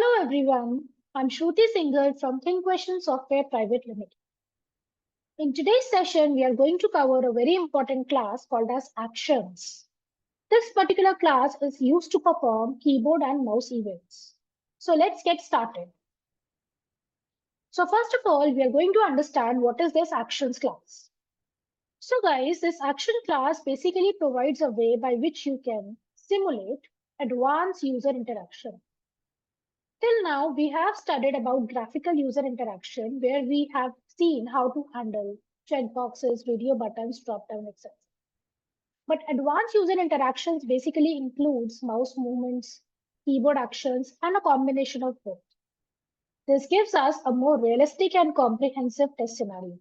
Hello everyone, I'm Shruti Singhal from Think Question Software Private Limited. In today's session, we are going to cover a very important class called as actions. This particular class is used to perform keyboard and mouse events. So let's get started. So first of all, we are going to understand what is this actions class. So guys, this action class basically provides a way by which you can simulate advanced user interaction. Till now, we have studied about graphical user interaction where we have seen how to handle checkboxes, radio buttons, drop-down, etc. But advanced user interactions basically includes mouse movements, keyboard actions, and a combination of both. This gives us a more realistic and comprehensive test scenario.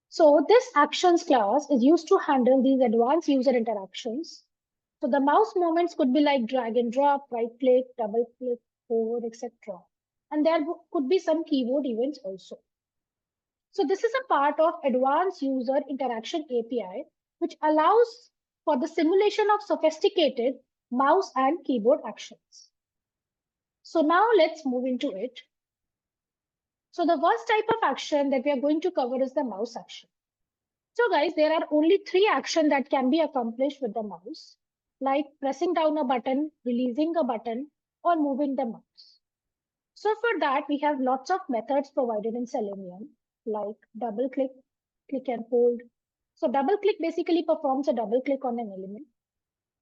So this actions class is used to handle these advanced user interactions. So the mouse movements could be like drag and drop, right click, double click, forward, etc. And there could be some keyboard events also. So this is a part of advanced user interaction API, which allows for the simulation of sophisticated mouse and keyboard actions. So now let's move into it. So the first type of action that we are going to cover is the mouse action. So guys, there are only 3 actions that can be accomplished with the mouse, like pressing down a button, releasing a button, or moving the mouse. So for that, we have lots of methods provided in Selenium, like double click, click and hold. So double click basically performs a double click on an element.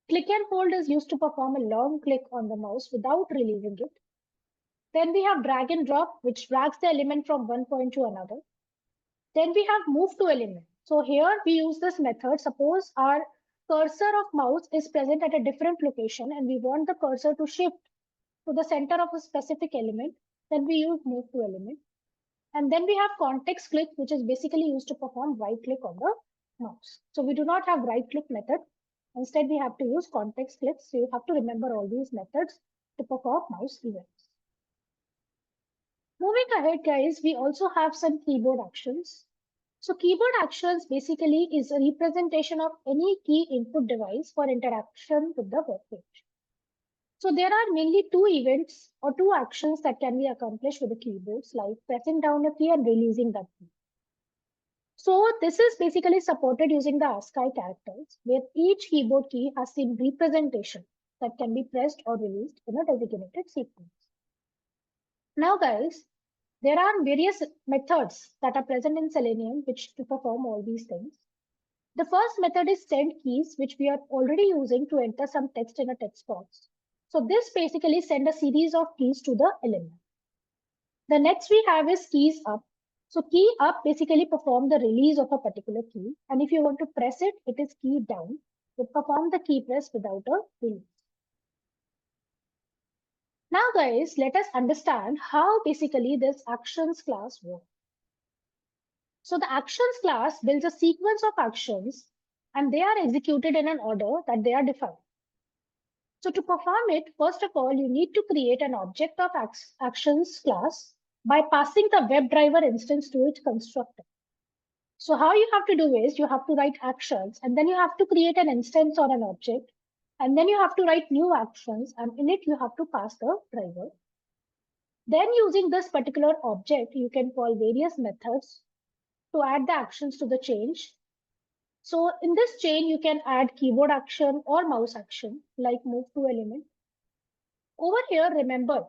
Click and hold is used to perform a long click on the mouse without releasing it. Then we have drag and drop, which drags the element from one point to another. Then we have move to element. So here we use this method. Suppose our cursor of mouse is present at a different location and we want the cursor to shift to the center of a specific element. Then we use move to element. And then we have context click, which is basically used to perform right click on the mouse. So we do not have right click method. Instead, we have to use context click. So you have to remember all these methods to perform mouse events. Moving ahead, guys, we also have some keyboard actions. So keyboard actions basically is a representation of any key input device for interaction with the web page. So there are mainly 2 events or 2 actions that can be accomplished with the keyboards, like pressing down a key and releasing that key. So this is basically supported using the ASCII characters, where each keyboard key has some representation that can be pressed or released in a designated sequence. Now guys, there are various methods that are present in Selenium which to perform all these things. The first method is send keys, which we are already using to enter some text in a text box. So this basically send a series of keys to the element. The next we have is keys up. So key up basically perform the release of a particular key. And if you want to press it, it is key down. It perform the key press without a release. Now guys, let us understand how basically this actions class works. So the actions class builds a sequence of actions and they are executed in an order that they are defined. So to perform it, first of all, you need to create an object of actions class by passing the WebDriver instance to its constructor. So how you have to do is you have to write actions and then you have to create an instance or an object. And then you have to write new actions and in it you have to pass the driver. Then using this particular object, you can call various methods to add the actions to the change. So in this chain, you can add keyboard action or mouse action like move to element. Over here, remember,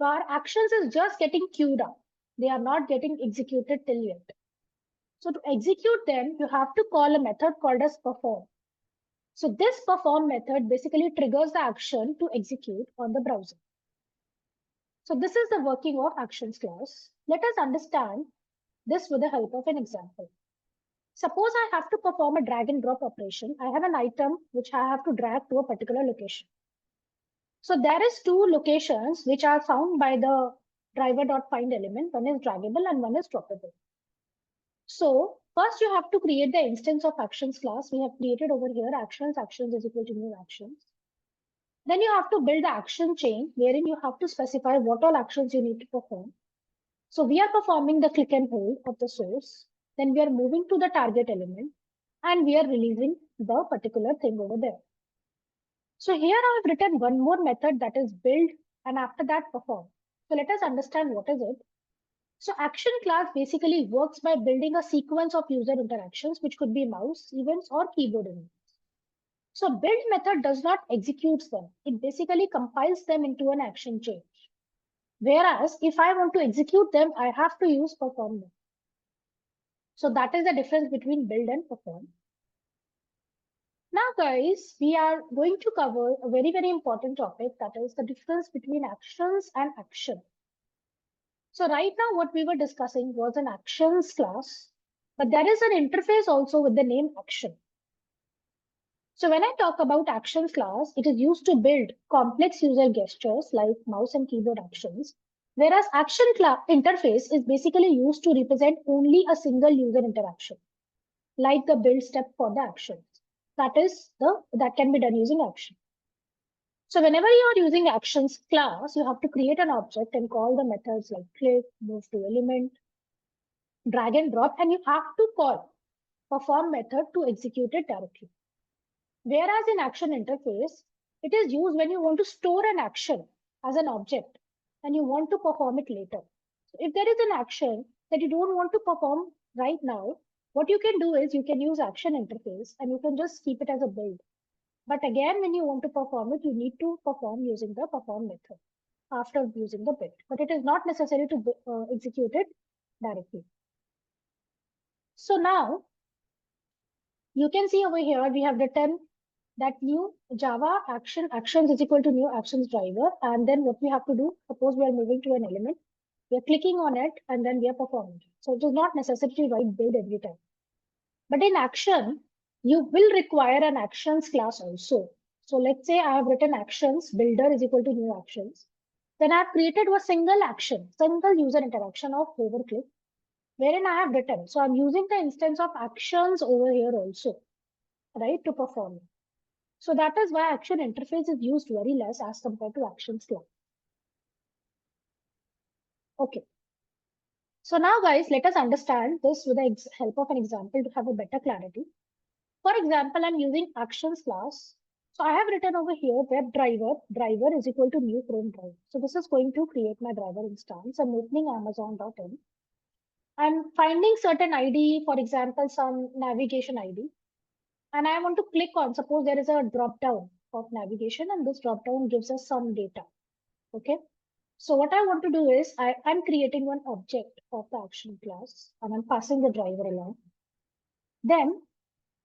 our actions is just getting queued up. They are not getting executed till yet. So to execute them, you have to call a method called as perform. So this perform method basically triggers the action to execute on the browser. So this is the working of actions class. Let us understand this with the help of an example. Suppose I have to perform a drag and drop operation. I have an item which I have to drag to a particular location. So there is 2 locations which are found by the driver.find element. One is draggable and one is droppable. So first you have to create the instance of actions class. We have created over here actions is equal to new actions. Then you have to build the action chain wherein you have to specify what all actions you need to perform. So we are performing the click and hold of the source. Then we are moving to the target element and we are releasing the particular thing over there. So here I have written one more method that is build and after that perform. So let us understand what is it. So action class basically works by building a sequence of user interactions, which could be mouse events or keyboard events. So build method does not execute them. It basically compiles them into an action chain. Whereas if I want to execute them, I have to use perform them. So that is the difference between build and perform. Now, guys, we are going to cover a very, very important topic, that is the difference between actions and action. So right now, what we were discussing was an actions class, but there is an interface also with the name action. So when I talk about actions class, it is used to build complex user gestures like mouse and keyboard actions, whereas action interface is basically used to represent only a single user interaction, like the build step for the actions. That can be done using action. So whenever you are using actions class, you have to create an object and call the methods like click, move to element, drag and drop, and you have to call perform method to execute it directly. Whereas in action interface, it is used when you want to store an action as an object and you want to perform it later. So if there is an action that you don't want to perform right now, what you can do is you can use action interface and you can just keep it as a build. But again, when you want to perform it, you need to perform using the perform method after using the build. But it is not necessary to execute it directly. So now you can see over here, we have written that new Java actions is equal to new actions driver. And then what we have to do, suppose we are moving to an element, we are clicking on it and then we are performing it. So it is not necessary to write build every time. But in action, you will require an actions class also. So let's say I have written actions, builder is equal to new actions. Then I have created a single action, single user interaction of hover click, wherein I have written. So I'm using the instance of actions over here also, right, to perform it. So that is why action interface is used very less as compared to actions class. Okay. So now guys, let us understand this with the help of an example to have a better clarity. For example, I'm using actions class. So I have written over here web driver is equal to new Chrome driver. So this is going to create my driver instance. I'm opening Amazon.in. I'm finding certain ID, for example, some navigation ID. And I want to click on, suppose there is a drop down of navigation and this drop down gives us some data. Okay. So what I want to do is I'm creating one object of the action class and I'm passing the driver along. Then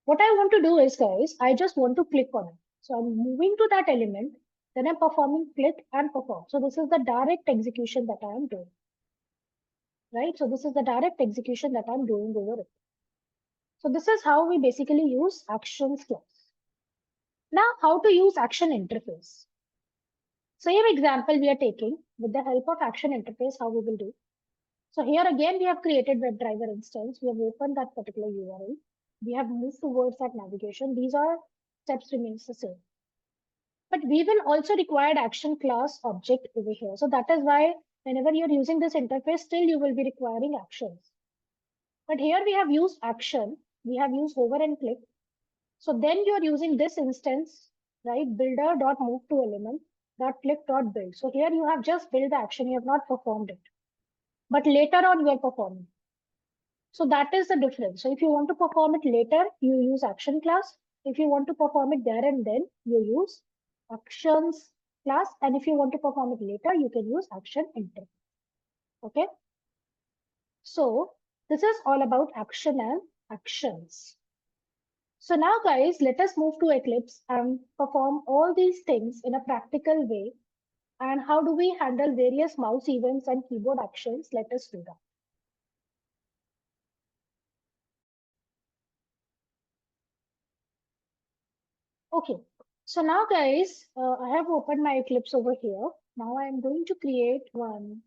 what I want to do is, guys, I just want to click on it. So I'm moving to that element, then I'm performing click and perform. So this is the direct execution that I am doing, right? So this is the direct execution that I'm doing over it. So this is how we basically use actions class. Now, how to use action interface. Same example we are taking with the help of action interface, how we will do. So here again, we have created WebDriver instance. We have opened that particular URL. We have moved towards that navigation. These are steps remains the same. But we will also require action class object over here. So that is why whenever you're using this interface, still you will be requiring actions. But here we have used action. We have used hover and click. So then you're using this instance, right? Builder.move to element dot click dot build. So here you have just built the action. You have not performed it. But later on you are performing. So that is the difference. So if you want to perform it later, you use action class. If you want to perform it there and then, you use actions class. And if you want to perform it later, you can use action interface. Okay. So this is all about action and actions. So now guys, let us move to Eclipse and perform all these things in a practical way. And how do we handle various mouse events and keyboard actions? Let us do that. Okay, so now guys, I have opened my Eclipse over here. Now I am going to create one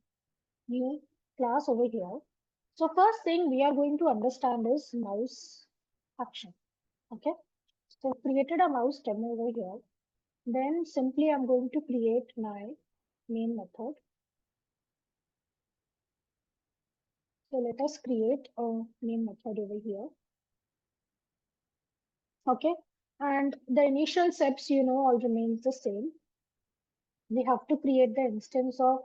new class over here. So first thing we are going to understand is mouse action. Okay, so I've created a mouse demo over here. Then simply I'm going to create my main method. So let us create a main method over here. Okay, and the initial steps, all remains the same. We have to create the instance of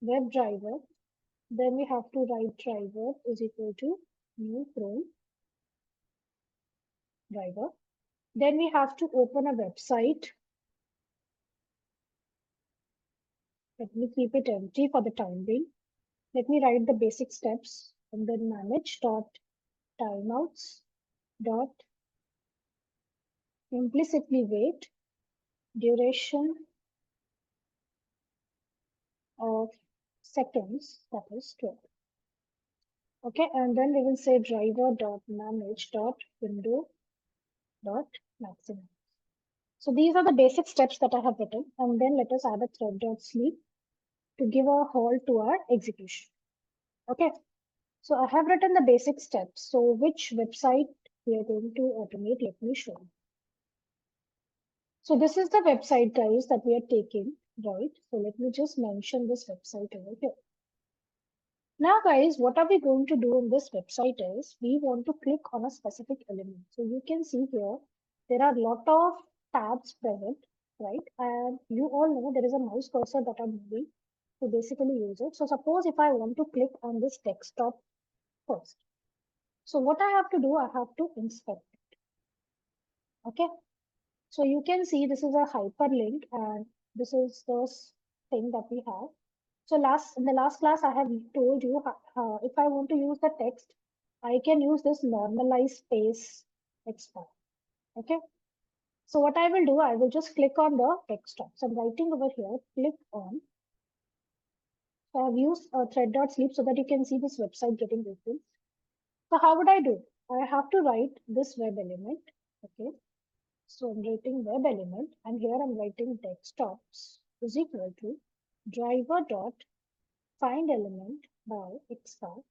web driver. Then we have to write driver is equal to new Chrome driver. Then we have to open a website. Let me keep it empty for the time being. Let me write the basic steps and then manage dot timeouts dot implicitly wait duration of seconds, that is 12. Okay, and then we will say driver dot manage dot window dot maximum. So these are the basic steps that I have written, and then let us add a thread dot sleep to give a halt to our execution. Okay, so I have written the basic steps. So which website we are going to automate, let me show you. So this is the website, guys, that we are taking, right? So let me just mention this website over here. Now, guys, what are we going to do in this website is we want to click on a specific element. So you can see here, there are a lot of tabs present, right? And you all know there is a mouse cursor that I'm moving to basically use it. So suppose if I want to click on this desktop first. So what I have to do, I have to inspect it. Okay. So you can see this is a hyperlink and this is the thing that we have. So in the last class, I have told you if I want to use the text, I can use this normalize space expand. Okay. So what I will do, I will just click on the desktop. So I'm writing over here, click on. So I've used thread.sleep so that you can see this website getting open. So how would I do? I have to write this web element. Okay. So I'm writing web element and here I'm writing desktops is equal to driver dot find element by xpath.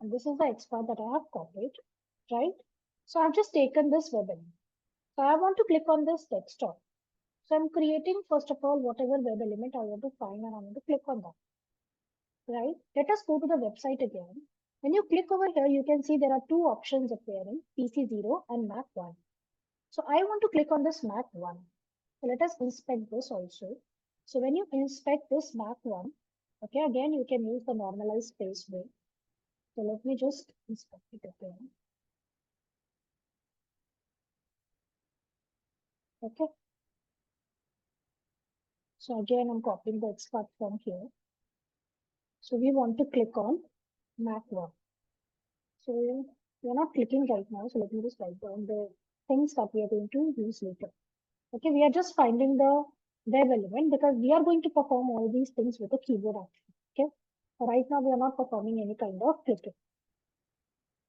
And this is the xpath that I have copied, right? So I've just taken this web element. So I want to click on this desktop. So I'm creating, first of all, whatever web element I want to find and I want to click on that, right? Let us go to the website again. When you click over here, you can see there are two options appearing, PC0 and Mac1. So I want to click on this Mac1. So let us inspect this also. So when you inspect this Mac1, okay, again, you can use the normalized space way. So let me just inspect it again. Okay. So again, I'm copying the expert from here. So we want to click on Mac1. So we're not clicking right now. So let me just write down the things that we are going to use later. Okay, we are just finding the web element because we are going to perform all these things with a keyboard action. Okay. Right now, we are not performing any kind of clicking.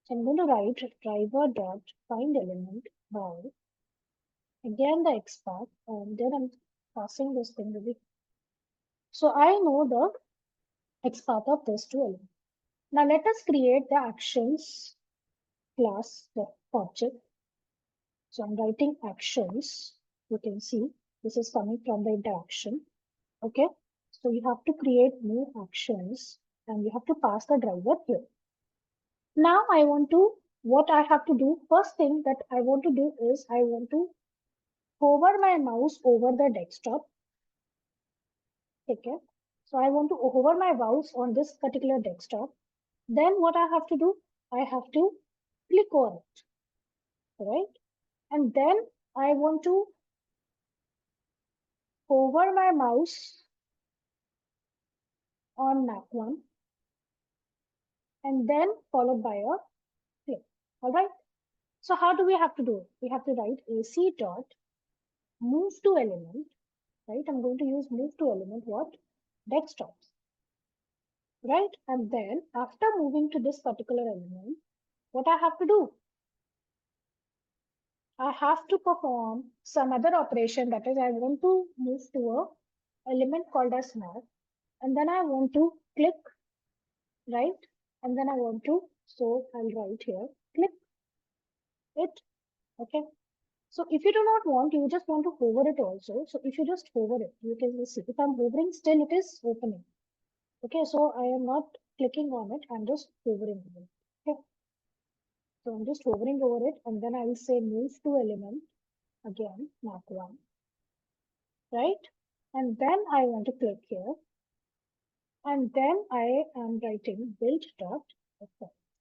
So I'm going to write driver dot find element by again the XPath and then I'm passing this thing to the. So I know the XPath of this two elements. Now let us create the actions class, the object. So I'm writing actions. You can see this is coming from the interaction. Okay. So you have to create new actions and you have to pass the driver here. Now I want to, what I have to do, first thing that I want to do is I want to hover my mouse over the desktop. Okay. So I want to hover my mouse on this particular desktop. Then what I have to do, I have to click on it, right? And then I want to hover my mouse on Mac1 and then followed by a click. All right. So how do we have to do it? We have to write AC dot move to element, right? I'm going to use move to element what? Desktops, right? And then after moving to this particular element, what I have to do? I have to perform some other operation, that is I want to move to a element called as map and then I want to click, right? And then I want to, so I'll write here, click it, okay? So if you do not want, you just want to hover it also. So if you just hover it, you can see if I'm hovering, still it is opening. Okay, so I am not clicking on it, I'm just hovering over it. Okay, so I'm just hovering over it and then I will say move to element again, Mark 1, right? And then I want to click here. And then I am writing build.file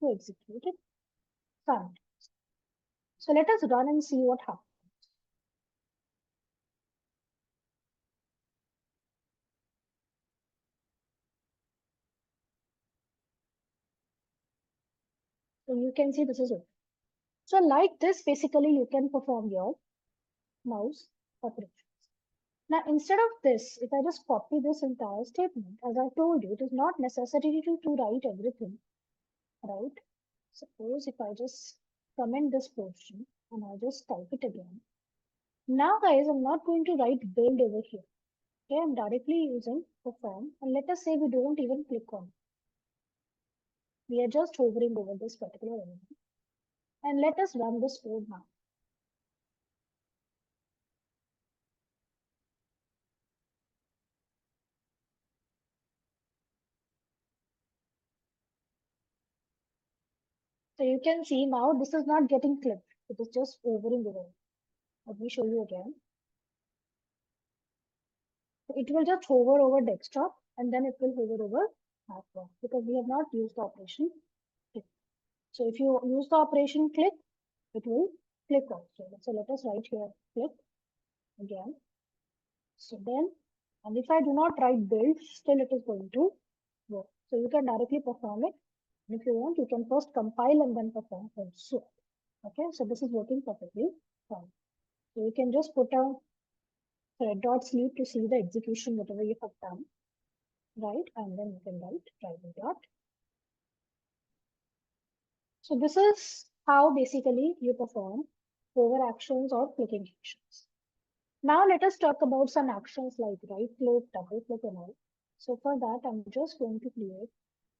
to execute it. Fine. So let us run and see what happens. So you can see this is it. So like this, basically you can perform your mouse operations. Now, instead of this, if I just copy this entire statement, as I told you, it is not necessary to write everything, right? Suppose if I just comment this portion and I just type it again. Now, guys, I'm not going to write build over here. Okay, I'm directly using perform, and let us say we don't even click on it. We are just hovering over this particular element. And let us run this code now. So you can see now this is not getting clicked. It is just hovering over it. Let me show you again. It will just hover over desktop and then it will hover over taskbar because we have not used the operation click. So if you use the operation click, it will click also. So let us write here click again. So then, and if I do not write build, still it is going to work. So you can directly perform it. And if you want, you can first compile and then perform also. Okay, so this is working perfectly fine. So you can just put a thread dot sleep to see the execution, whatever you have done, right? And then you can write driver dot. So this is how basically you perform over actions or clicking actions. Now let us talk about some actions like right click, double click and all. So for that, I'm just going to create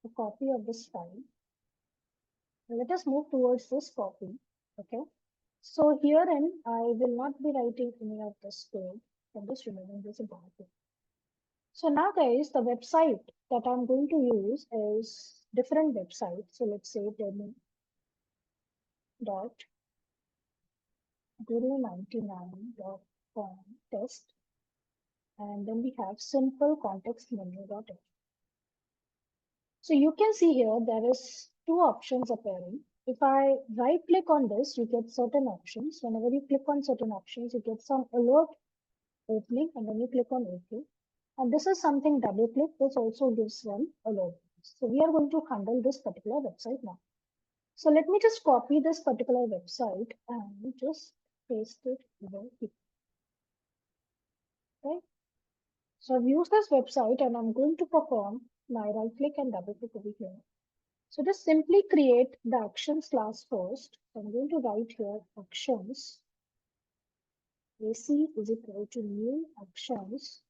a copy of this file. Now let us move towards this copy. Okay. So herein, I will not be writing any of this code. I'm just removing this about it. So now guys, the website that I'm going to use is different website. So let's say demo dot guru99.com test, and then we have simple context menu.h. So you can see here there is two options appearing. If I right click on this, you get certain options. Whenever you click on certain options, you get some alert opening, and then you click on OK. And this is something double click. This also gives one alert. So we are going to handle this particular website now. So let me just copy this particular website and just paste it over here. Okay. So I've used this website and I'm going to perform my right click and double click over here. So just simply create the actions class first. So I'm going to write here actions. AC is equal to new actions.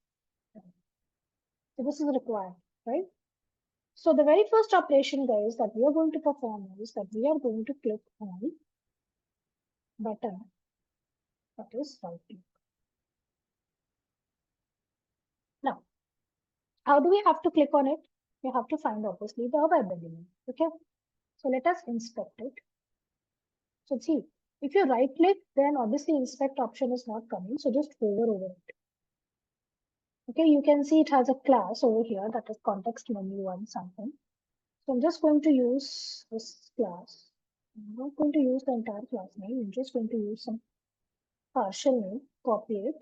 So this is required, right? So the very first operation, guys, that we are going to perform is that we are going to click on button that is right click. Now, how do we have to click on it? We have to find obviously the web element. Okay. So let us inspect it. So see, if you right click, then obviously inspect option is not coming. So just hover over it. Okay, you can see it has a class over here that is context menu one something. So I'm just going to use this class. I'm not going to use the entire class name. I'm just going to use some partial name, copy it.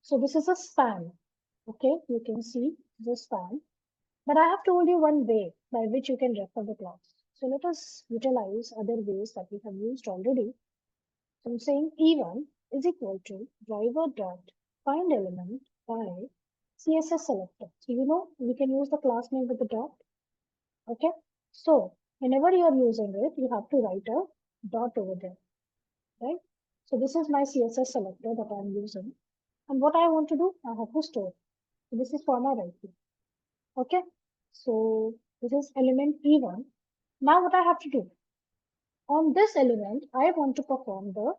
So this is a span. Okay, you can see the span. But I have told you one way by which you can refer the class. So let us utilize other ways that we have used already. So I'm saying E1 is equal to driver dot find element by CSS selector. So you know we can use the class name with the dot. Okay. So whenever you are using it, you have to write a dot over there, right? So this is my CSS selector that I'm using. And what I want to do, I have to store. So this is for my right click. Okay. So this is element E1. Now what I have to do, on this element, I want to perform the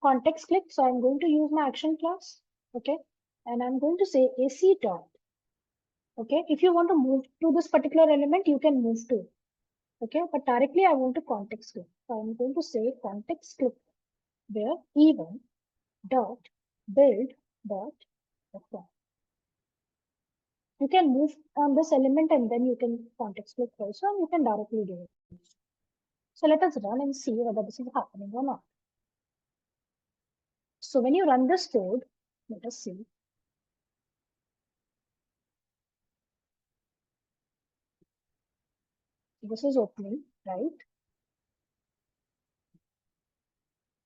context click. So I'm going to use my action class. Okay. And I'm going to say AC dot. Okay. If you want to move to this particular element, you can move to. Okay. But directly I want to context click. So I'm going to say context click where E1 dot build dot perform. You can move on this element and then you can context click also, and you can directly do it. So let us run and see whether this is happening or not. So when you run this code, let us see. This is opening, right?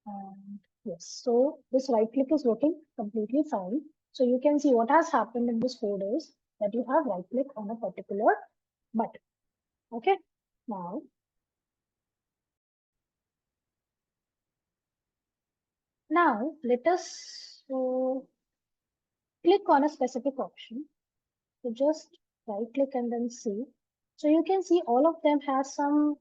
And yes, so this right click is working completely fine. So you can see what has happened in this code is that you have right click on a particular button. Okay, now let us click on a specific option. So just right click and then see. So you can see all of them has some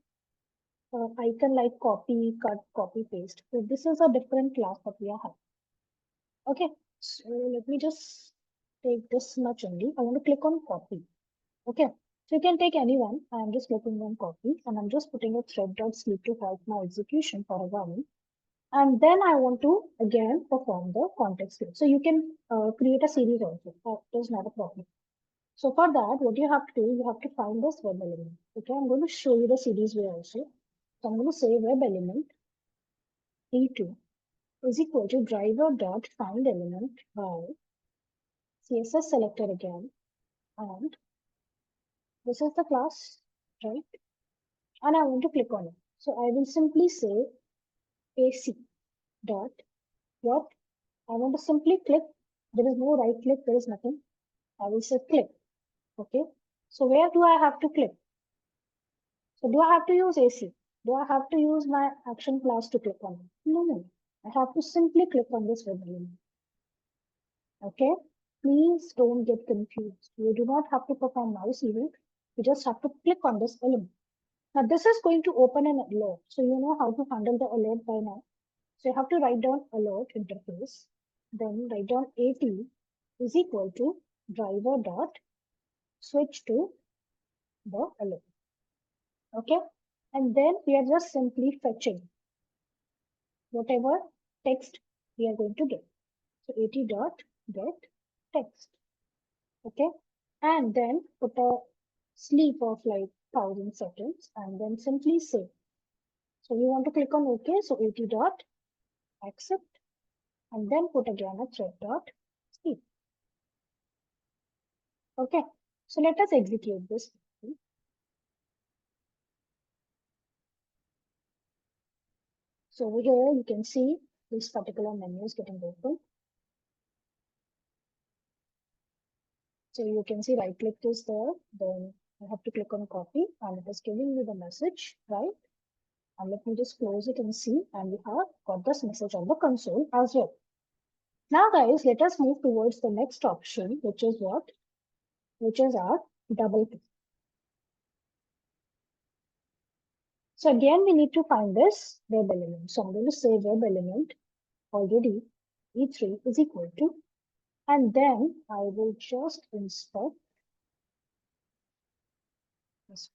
icon like copy, cut, copy, paste. So this is a different class that we are having. Okay, so let me just take this much only. I want to click on copy. Okay, so you can take anyone. I'm just clicking on copy and I'm just putting a thread.sleep to help my execution for a while. And then I want to again perform the context switch. So you can create a series also. That is not a problem. So for that, what you have to do, you have to find this web element. Okay, I'm going to show you the series way also. So I'm going to say web element e2 is equal to driver dot find element by CSS selector again, and this is the class, right? And I want to click on it. So I will simply say AC dot what I want to simply click. There is no right click, there is nothing. I will say click. Okay. So where do I have to click? So do I have to use AC? Do I have to use my action class to click on it? No. I have to simply click on this web element. Okay. Please don't get confused. You do not have to perform mouse event. You just have to click on this element. Now this is going to open an alert. So you know how to handle the alert by now. So you have to write down alert interface. Then write down AT is equal to driver dot switch to the alert. Okay. And then we are just simply fetching whatever text we are going to get. So AT dot get text. Okay. And then put a sleep of like 1000 seconds and then simply save. So we want to click on OK. So AT dot accept and then put again a thread dot sleep. Okay. So let us execute this. So over here you can see this particular menu is getting open. So you can see right click is there. Then I have to click on copy and it is giving me the message, right? And let me just close it and see. And we have got this message on the console as well. Now guys, let us move towards the next option, which is what? Which is our double click. So again, we need to find this web element. So I'm going to say web element already E3 is equal to, and then I will just inspect this,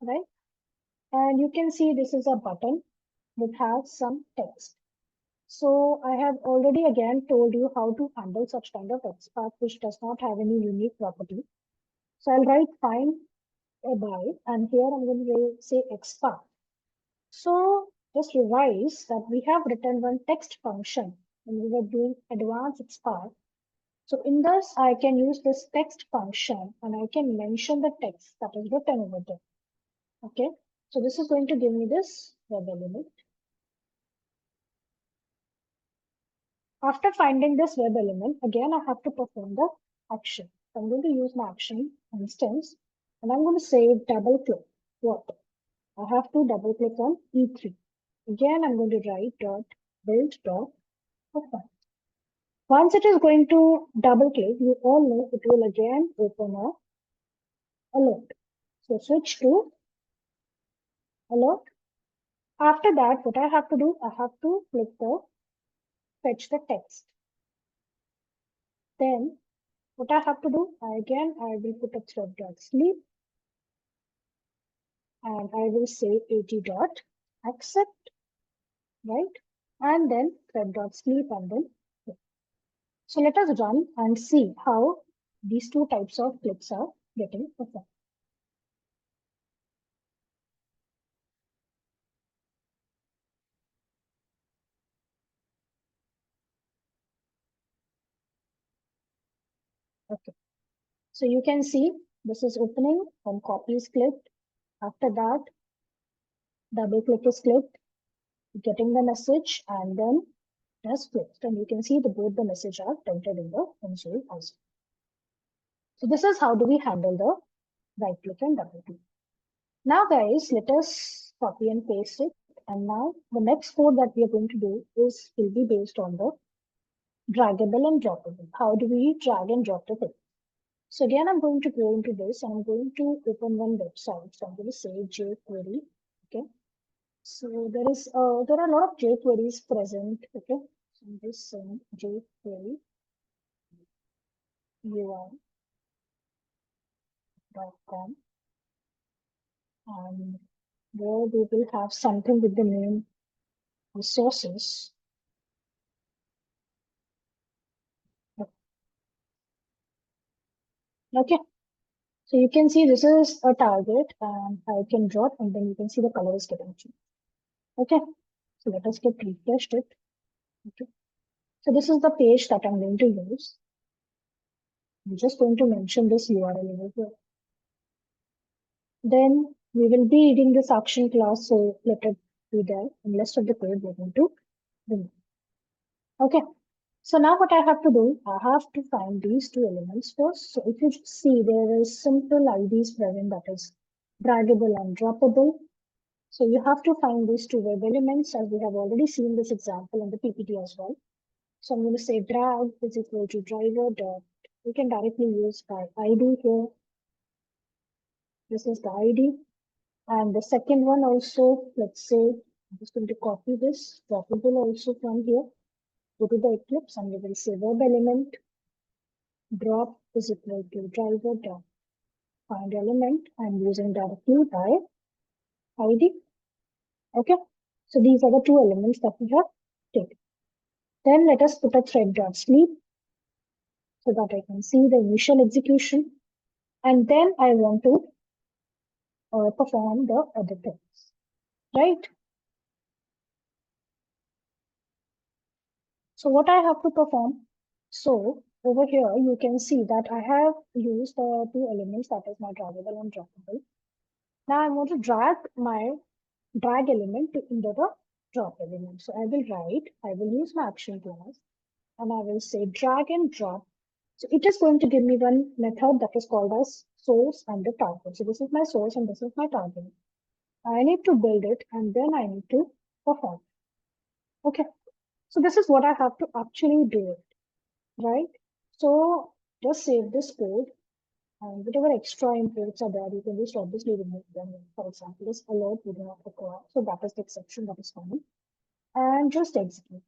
right? And you can see this is a button that has some text. So I have already again told you how to handle such kind of XPath which does not have any unique property. So I'll write find a by, and here I'm going to say XPath. So just revise that we have written one text function and we were doing advanced XPath. So in this, I can use this text function and I can mention the text that is written over there. Okay. So this is going to give me this web element. After finding this web element, again, I have to perform the action. So I'm going to use my action instance and I'm going to say double click. What? I have to double click on E3. Again, I'm going to write dot build dot open. Once it is going to double click, you all know it will again open a alert. So switch to alert. After that, what I have to do, I have to click the fetch the text. Then what I have to do, I will put a thread dot sleep and I will say AT dot accept, right? And then thread dot sleep and then. So let us run and see how these two types of clicks are getting performed. Okay. So you can see this is opening and copy is clicked. After that, double click is clicked, getting the message, and then just clicked. And you can see both the message are printed in the console also. So this is how do we handle the right click and double click. Now guys, let us copy and paste it. And now the next code that we are going to do will be based on the draggable and droppable. How do we drag and drop the thing? So again, I'm going to go into this and I'm going to open one website. So I'm going to say jQuery. Okay. So there are a lot of jQueries present. Okay. So I'm just saying jQuery UI.com, and there we will have something with the name resources. Okay. So you can see this is a target and I can drop and then you can see the color is getting changed. Okay. So let us get refreshed it. Okay. So this is the page that I'm going to use. I'm just going to mention this URL over here. Then we will be reading this action class, so let it be there. And rest of the code we're going to remove. Okay. So now what I have to do, I have to find these two elements first. So if you see there is simple IDs present, that is draggable and droppable. So you have to find these two web elements, as we have already seen this example in the PPT as well. So I'm going to say drag is equal to driver dot. We can directly use by ID here. This is the ID. And the second one also, let's say, I'm just going to copy this, droppable also from here. Go to the Eclipse and we will say web element drop is equal to driver dot find element. I'm using directly by ID. Okay. So these are the two elements that we have taken. Then let us put a thread dot sleep so that I can see the initial execution. And then I want to perform the other things, right? So what I have to perform? So over here, you can see that I have used the two elements, that is my draggable and droppable. Now I want to drag my drag element into the drop element. So I will use my action class and I will say drag and drop. So it is going to give me one method that is called as source and the target. So this is my source and this is my target. I need to build it and then I need to perform. Okay. So this is what I have to actually do it, right? So just save this code and whatever extra imports are there, you can just obviously remove them. For example, this alert we do not require. So that is the exception that is coming. And just execute.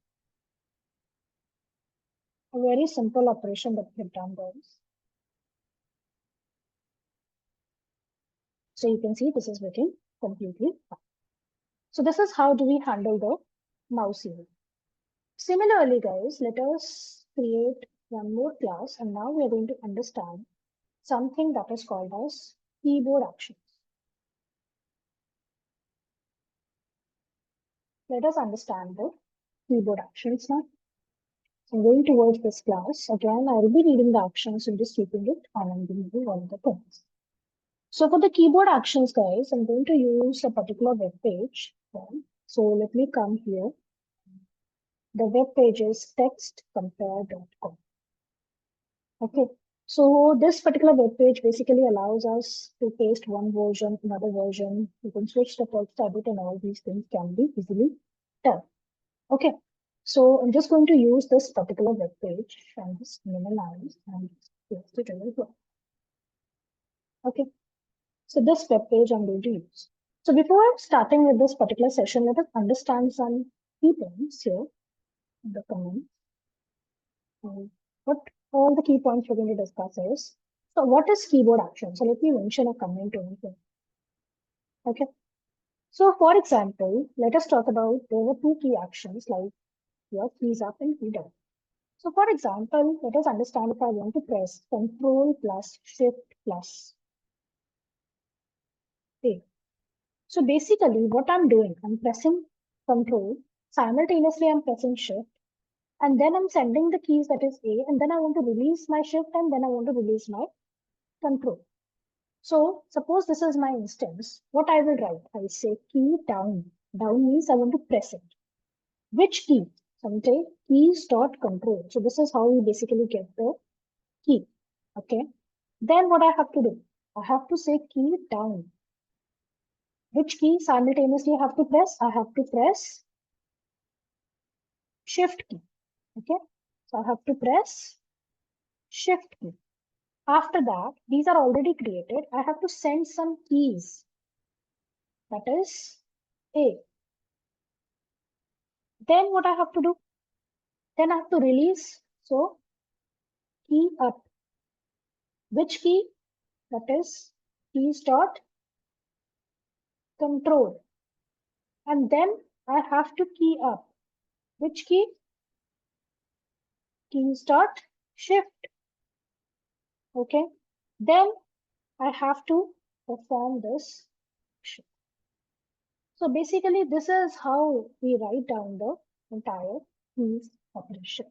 A very simple operation that we have done, guys. So you can see this is working completely fine. So this is how do we handle the mouse event. Similarly, guys, let us create one more class, and now we are going to understand something that is called as keyboard actions. Let us understand the keyboard actions now. So I'm going towards this class. Again, I will be reading the actions and just keeping it and I'm going to do all the things. So for the keyboard actions, guys, I'm going to use a particular web page. So let me come here. The web page is textcompare.com. Okay. So this particular web page basically allows us to paste one version, another version. You can switch the text edit and all these things can be easily done. Okay. So I'm just going to use this particular web page and just minimize and paste it over here. Okay. So this web page I'm going to use. So before starting with this particular session, let us understand some key points here in the comments. What all the key points we're going to discuss is, so what is keyboard action? So let me mention a comment over here. Okay. So for example, let us talk about there were two key actions like your keys up and key down. So for example, let us understand if I want to press Control plus Shift plus A. So basically what I'm doing, I'm pressing Control, simultaneously I'm pressing Shift, and then I'm sending the keys that is A, and then I want to release my Shift, and then I want to release my Control. So suppose this is my instance, what I will write, I say key down. Down means I want to press it. Which key? Someday keys dot control. So this is how we basically get the key. Okay. Then what I have to do? I have to say key down. Which key simultaneously I have to press? I have to press shift key. Okay. So I have to press shift key. After that, these are already created. I have to send some keys. That is A. Then what I have to do? Then I have to release. So key up. Which key? That is keys dot control. And then I have to key up. Which key? Keys dot shift. Okay. Then I have to perform this action. So basically, this is how we write down the entire keys operation.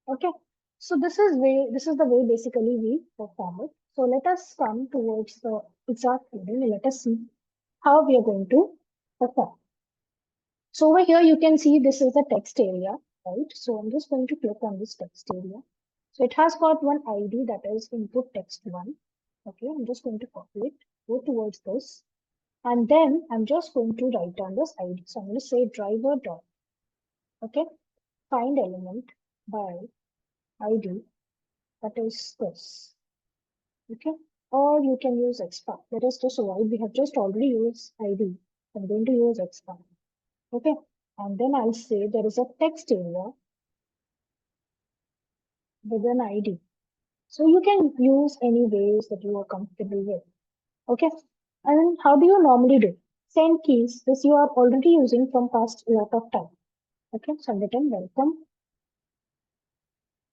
Okay. So this is the way basically we perform it. So let us come towards the exact coding and let us see how we are going to perform. So over here, you can see this is the text area, right? So I'm just going to click on this text area. So it has got one ID that is input text one. Okay, I'm just going to copy it, go towards this, and then I'm just going to write down this ID. So I'm going to say driver dot, okay, find element by ID, that is this, okay, or you can use expand. Let us just avoid, we have just already used ID. I'm going to use expand, okay, and then I'll say there is a text area with an ID. So you can use any ways that you are comfortable with. Okay. And how do you normally do? Send keys. This you are already using from past lot of time. Okay. So I'm written welcome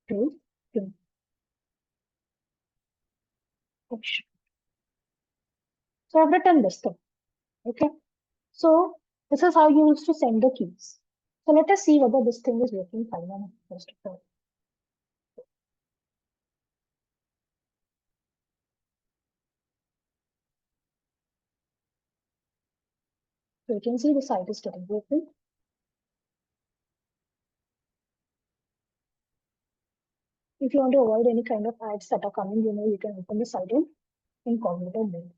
to action. So I've written this thing. Okay. So this is how you used to send the keys. So let us see whether this thing is working fine or not, first of all. So you can see the site is getting open. If you want to avoid any kind of ads that are coming, you can open the site in incognito mode.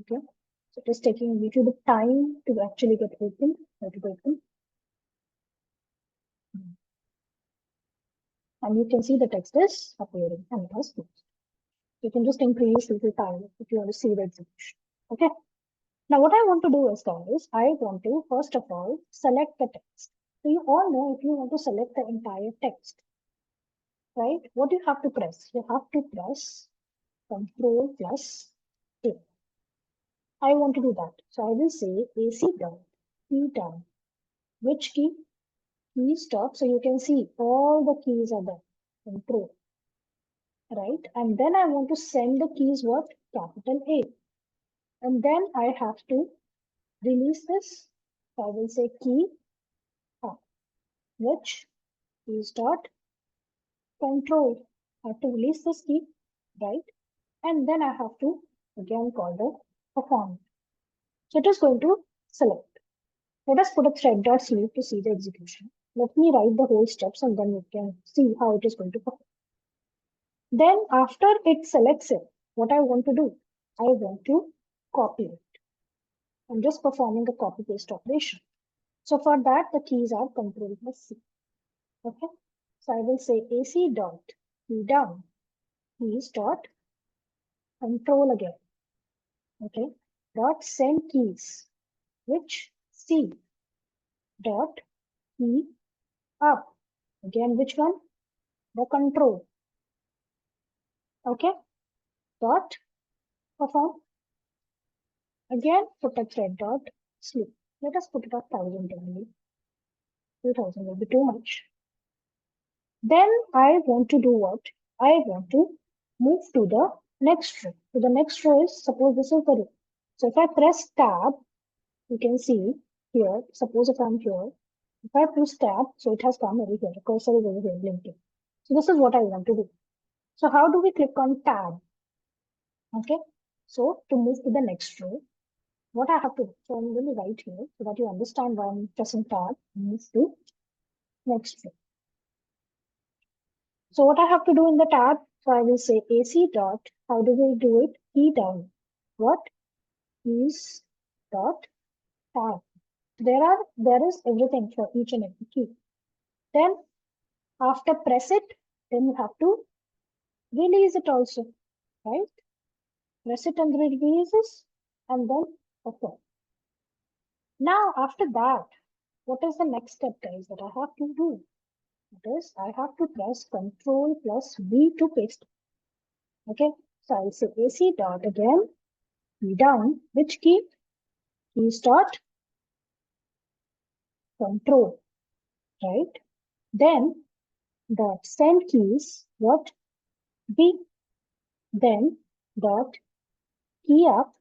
Okay. So it is taking a little bit time to actually get open. Let it open. And you can see the text is appearing and it has closed. You can just increase little time if you want to see the execution. Okay. Now what I want to do is, guys, I want to first of all select the text. So you all know if you want to select the entire text, right? What do you have to press? You have to press Control plus A. I want to do that. So I will say AC down, key down. Which key? Key stop. So you can see all the keys are there. Control. Right? And then I want to send the keys what? Capital A. And then I have to release this. So I will say key up, which is dot control. I have to release this key, right? And then I have to again call the perform. So it is going to select. Let us put a thread dot sleep to see the execution. Let me write the whole steps and then you can see how it is going to perform. Then after it selects it, what I want to do, I want to copy it. I'm just performing a copy paste operation. So for that, the keys are Control plus C. Okay. So I will say AC dot key down, keys dot control again. Okay. Dot send keys, which C dot key up. Again, which one? The control. Okay. Dot perform. Again, put a thread dot sleep. Let us put it at 1000 only. 2000 will be too much. Then I want to do what? I want to move to the next row. So the next row is, suppose this is the row. So if I press tab, you can see here, suppose if I'm here, if I push tab, so it has come over here, the cursor is over here blinking. So this is what I want to do. So how do we click on tab? Okay, so to move to the next row, what I have to do, so I'm going to write here so that you understand why I'm pressing tab, move to next row. So what I have to do in the tab, so I will say AC dot, how do we do it? Key down. What? Keys dot tab. There is everything for each and every key. Then after press it, then you have to release it also, right? Press it and releases, and then okay. Now after that, what is the next step, guys, that I have to do? That is, I have to press Control plus V to paste. Okay, so I'll say AC dot again, key down, which key? Keys dot control, right? Then dot send keys, what? B. Then dot key up,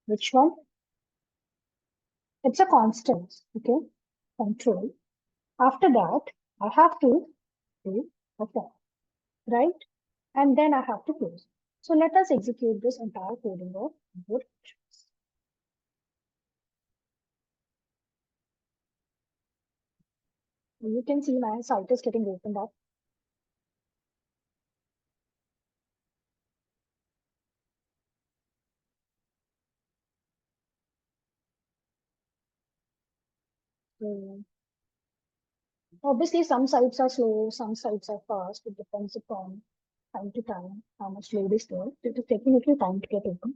which one? It's a constant, okay? Control. After that, I have to do okay, right? And then I have to close. So let us execute this entire coding of both. You can see my site is getting opened up. So obviously, some sites are slow, some sites are fast. It depends upon time to time how much load is there. It is taking a little time to get open.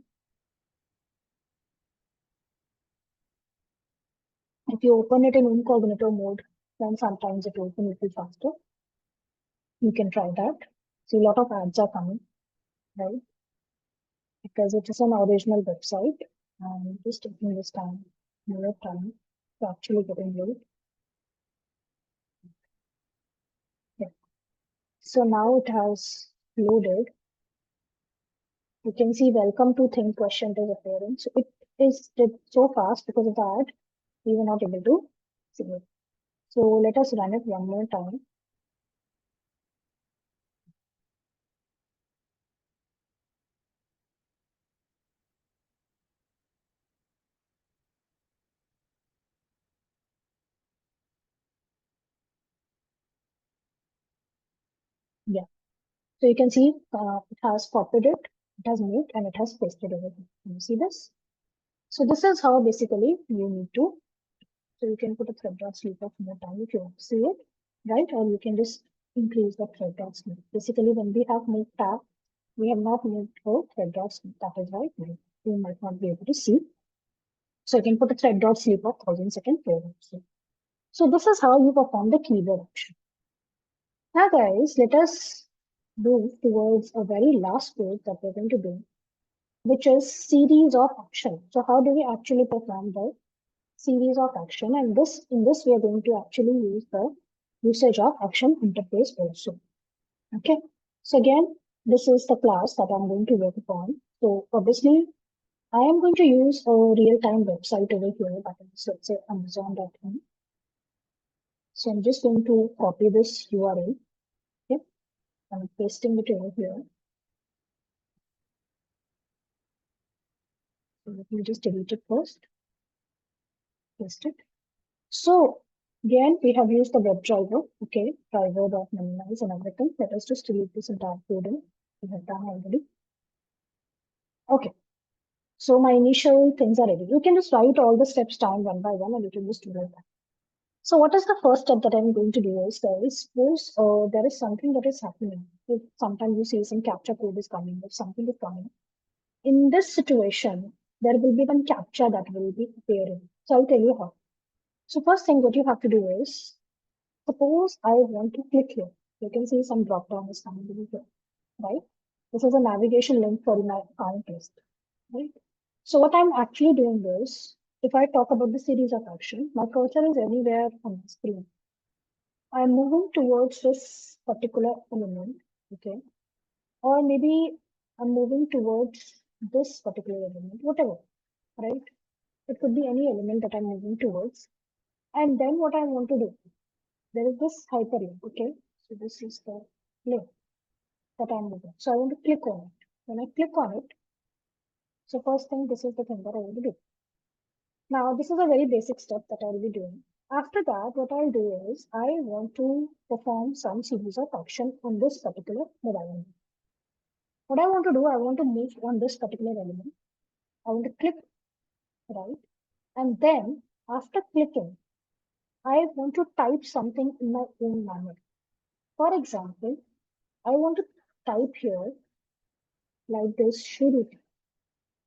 If you open it in incognito mode, then sometimes it opens a little faster. You can try that. So a lot of ads are coming, right? Because it is an original website and just taking this time, more time to actually get load. Yeah. So now it has loaded. You can see welcome to think question is appearing. So it is did so fast because of that we were not able to see it. So let us run it one more time. Yeah. So you can see it has copied it, it has moved, and it has pasted everything. Can you see this? So this is how basically you need to. So you can put a thread dot sleep of more time if you want to see it, right? Or you can just increase the thread dot sleep. Basically, when we have moved tab, we have not moved the thread dot sleep. That is right. You might not be able to see. So you can put a thread dot sleep of 1000 second period. So this is how you perform the keyword action. Now, guys, let us move towards a very last code that we're going to do, which is series of action. So how do we actually perform the series of action? And this in this we are going to actually use the usage of action interface also. Okay. So again, this is the class that I'm going to work upon. So obviously, I am going to use a real-time website over here, that is, let's say Amazon.com. So I'm just going to copy this URL. Okay. I'm pasting it over here. So let me just delete it first. Paste it. So again, we have used the web driver. Okay, driver.minimize and everything. Let us just delete this entire code. We have done already. Okay. So my initial things are ready. You can just write all the steps down one by one and you can just do like that. So what is the first step that I'm going to do is, guys, suppose there is something that is happening. If sometimes you see some captcha code is coming, if something is coming. In this situation, there will be one captcha that will be appearing. So I'll tell you how. So first thing what you have to do is, suppose I want to click here. You can see some drop down is coming over here, right? This is a navigation link for my account list, right? So what I'm actually doing is, if I talk about the series of action, my cursor is anywhere on the screen. I'm moving towards this particular element, okay? Or maybe I'm moving towards this particular element, whatever, right? It could be any element that I'm moving towards. And then what I want to do, there is this hyperlink, okay? So this is the link that I'm moving. So I want to click on it. When I click on it, so first thing, this is the thing that I want to do. Now, this is a very basic step that I'll be doing. After that, what I'll do is I want to perform some series of action on this particular mobile element. What I want to do, I want to move on this particular element. I want to click right. And then after clicking, I want to type something in my own manner. For example, I want to type here like this Shuruti.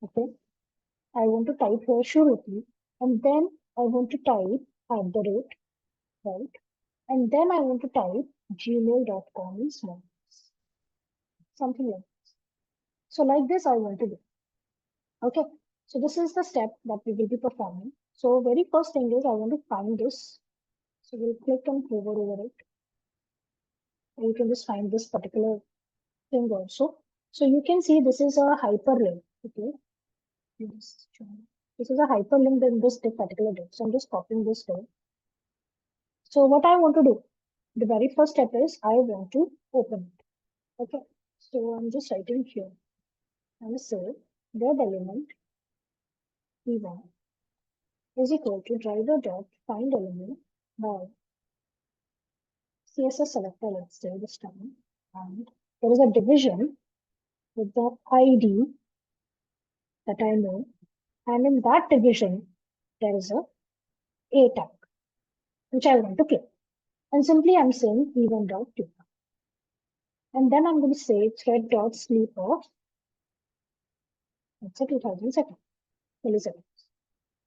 Okay. I want to type here Shuruti. And then I want to type at the rate, right? And then I want to type gmail.com in small, something like this. So like this, I want to do. Okay. So this is the step that we will be performing. So very first thing is I want to find this. So we'll click and hover over it. You can just find this particular thing also. So you can see this is a hyperlink. Okay. This is a hyperlink in this particular div. So I'm just copying this div. So what I want to do, the very first step is I want to open it. Okay. So I'm just writing here. I'm going to say web element v1 is equal to driver dot find element by CSS selector, let's say this time. And there is a division with the ID that I know. And in that division, there is a tag, which I want to click. And simply I'm saying v1.2. And then I'm going to say thread.sleep of, let's say 2000 seconds, milliseconds.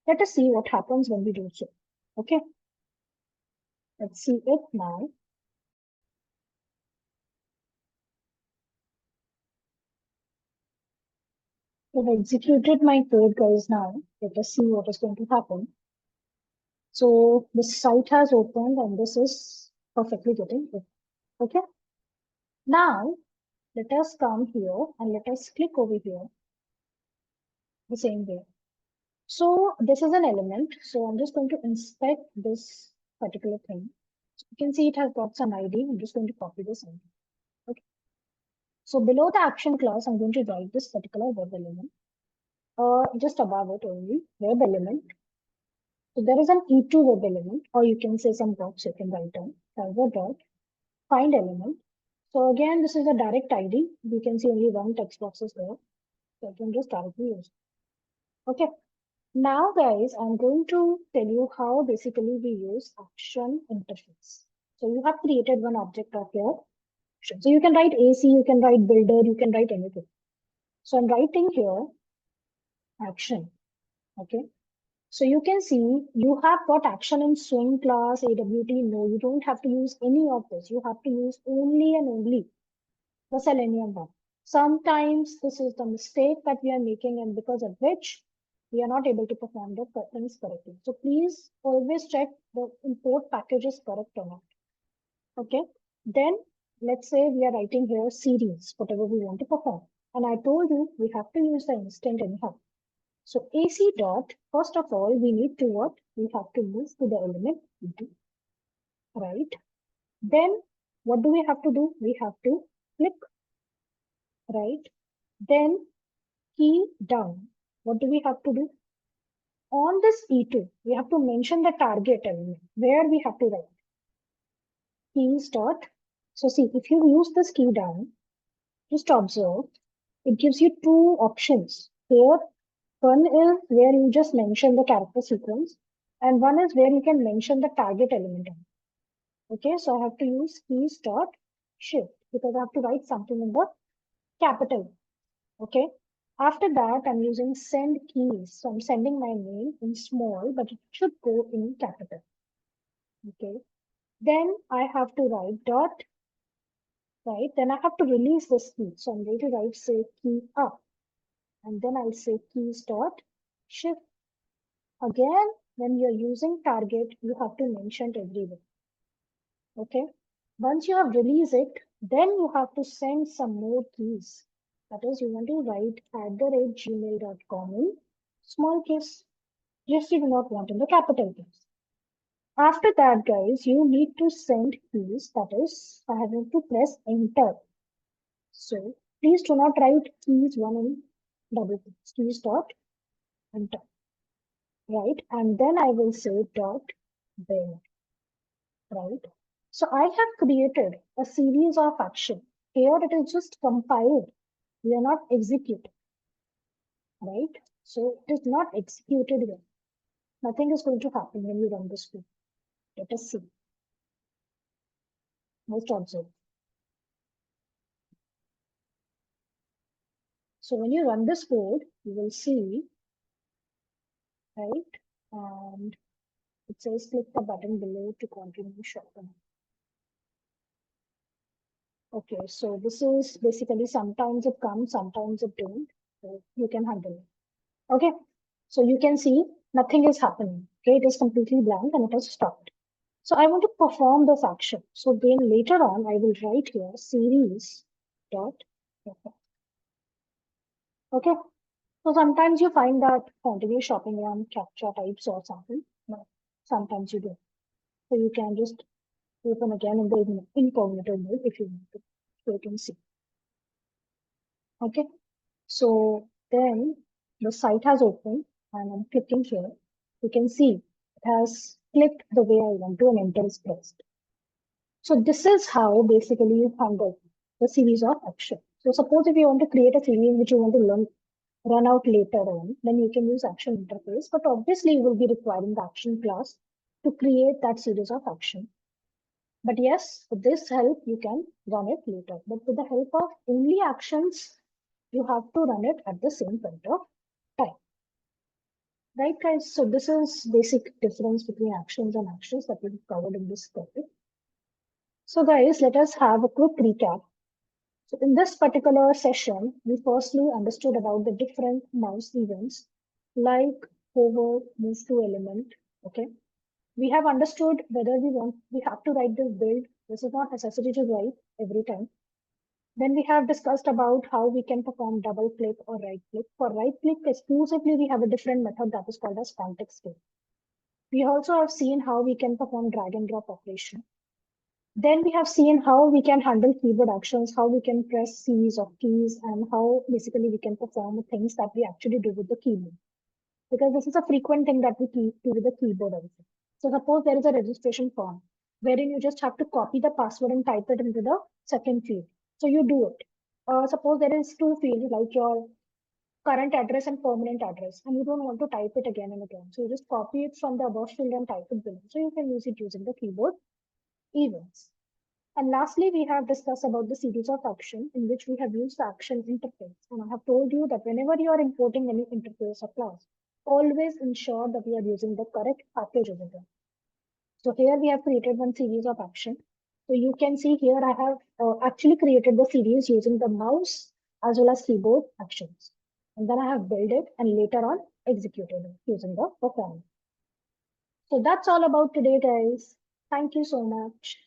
Let us see what happens when we do so. Okay. Let's see it now. I've executed my code, guys, now. Let us see what is going to happen. So the site has opened and this is perfectly getting it. Okay. Now, let us come here and let us click over here the same way. So this is an element. So I'm just going to inspect this particular thing. So you can see it has got some ID. I'm just going to copy this ID. Okay. So below the action class, I'm going to write this particular web element. Just above it only, web element. So there is an E2 web element, or you can say some box you can write down, driver dot find element. So again, this is a direct ID. You can see only one text box is there. So I can just directly use it. Okay. Now, guys, I'm going to tell you how basically we use action interface. So you have created one object of your action. So you can write AC, you can write builder, you can write anything. So I'm writing here action. Okay. So you can see you have got action in swing class, AWT. No, you don't have to use any of this. You have to use only and only the Selenium one. Sometimes this is the mistake that we are making, and because of which we are not able to perform the things correctly. So please always check the import package is correct or not. Okay. Then let's say we are writing here series, whatever we want to perform. And I told you we have to use the instant anyhow. So AC dot, first of all, we need to what? We have to move to the element D, right? Then what do we have to do? We have to click, right? Then key down. What do we have to do? On this E2, we have to mention the target element where we have to write keys dot. So see, if you use this key down, just observe, it gives you two options. Here, one is where you just mention the character sequence, and one is where you can mention the target element. Okay, so I have to use keys dot shift because I have to write something in the capital. Okay. After that, I'm using send keys. So I'm sending my name in small, but it should go in capital. Okay. Then I have to write dot, right? Then I have to release this key. So I'm going to write say key up. And then I'll say keys dot shift. Again, when you're using target, you have to mention it everywhere. Okay. Once you have released it, then you have to send some more keys. That is, you want to write @gmail.com in small case. Just you do not want in the capital case. After that, guys, you need to send keys. That is, I have to press enter. So please do not write keys one in double quotes. Keys dot enter. Right? And then I will say dot build. Right? So I have created a series of action. Here it is just compiled. We are not executing. Right? So it is not executed yet. Nothing is going to happen when you run this code. Let us see. Let's observe. So when you run this code, you will see, right? And it says click the button below to continue shopping. Okay, so this is basically sometimes it comes, sometimes it don't. So you can handle it. Okay, so you can see nothing is happening. Okay, it is completely blank and it has stopped. So I want to perform this action. So then later on, I will write here series dot perform. Okay, so sometimes you find that continue shopping run captcha types or something. No, sometimes you do. So you can just open again in the incognito mode if you want to. So you can see. Okay. So then the site has opened and I'm clicking here. You can see it has clicked the way I want to and enter is pressed. So this is how basically you handle the series of action. So suppose if you want to create a series which you want to run out later on, then you can use action interface. But obviously you will be requiring the action class to create that series of action. But yes, with this help, you can run it later. But with the help of only actions, you have to run it at the same point of time. Right, guys? So this is basic difference between actions and actions that we've covered in this topic. So guys, let us have a quick recap. So in this particular session, we firstly understood about the different mouse events like hover, move to element. Okay. We have understood whether we have to write this build. This is not necessary to write every time. Then we have discussed about how we can perform double click or right click. For right click exclusively, we have a different method that is called as context click. We also have seen how we can perform drag and drop operation. Then we have seen how we can handle keyboard actions, how we can press series of keys, and how basically we can perform things that we actually do with the keyboard. Because this is a frequent thing that we do with the keyboard also. So suppose there is a registration form wherein you just have to copy the password and type it into the second field. So you do it. Suppose there is two fields like your current address and permanent address, and you don't want to type it again and again. So you just copy it from the above field and type it below. So you can use it using the keyboard events. And lastly, we have discussed about the series of action in which we have used the action interface. And I have told you that whenever you are importing any interface or class, always ensure that we are using the correct package over there. So here we have created one series of action. So you can see here I have actually created the series using the mouse as well as keyboard actions. And then I have built it and later on executed it using the perform. So that's all about today, guys. Thank you so much.